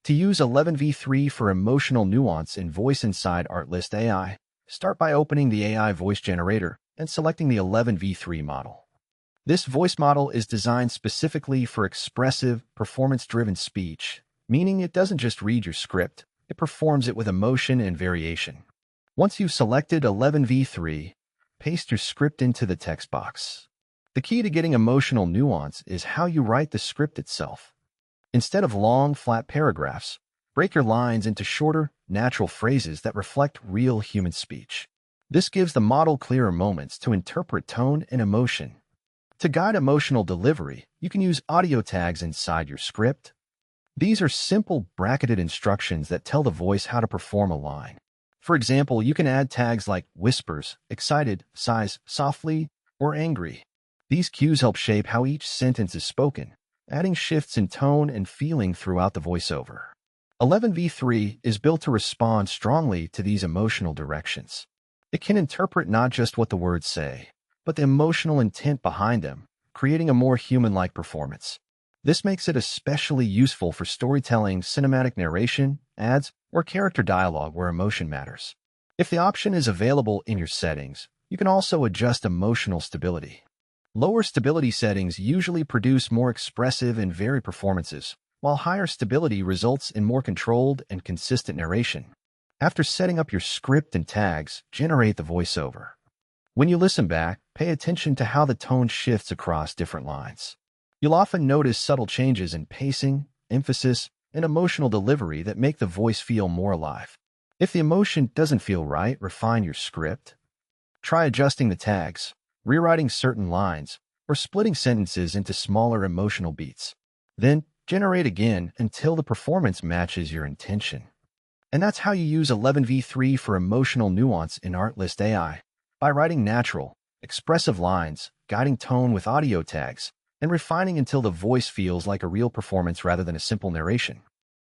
To use 11v3 for emotional nuance in voice inside Artlist AI, start by opening the AI voice generator and selecting the 11v3 model. This voice model is designed specifically for expressive, performance-driven speech, meaning it doesn't just read your script, it performs it with emotion and variation. Once you've selected 11v3, paste your script into the text box. The key to getting emotional nuance is how you write the script itself. Instead of long, flat paragraphs, break your lines into shorter, natural phrases that reflect real human speech. This gives the model clearer moments to interpret tone and emotion. To guide emotional delivery, you can use audio tags inside your script. These are simple, bracketed instructions that tell the voice how to perform a line. For example, you can add tags like whispers, excited, sighs, softly, or angry. These cues help shape how each sentence is spoken, adding shifts in tone and feeling throughout the voiceover. 11v3 is built to respond strongly to these emotional directions. It can interpret not just what the words say, but the emotional intent behind them, creating a more human-like performance. This makes it especially useful for storytelling, cinematic narration, ads, or character dialogue where emotion matters. If the option is available in your settings, you can also adjust emotional stability. Lower stability settings usually produce more expressive and varied performances, while higher stability results in more controlled and consistent narration. After setting up your script and tags, generate the voiceover. When you listen back, pay attention to how the tone shifts across different lines. You'll often notice subtle changes in pacing, emphasis, and emotional delivery that make the voice feel more alive. If the emotion doesn't feel right, refine your script. Try adjusting the tags, rewriting certain lines, or splitting sentences into smaller emotional beats. Then, generate again until the performance matches your intention. And that's how you use 11v3 for emotional nuance in Artlist AI, by writing natural, expressive lines, guiding tone with audio tags, and refining until the voice feels like a real performance rather than a simple narration.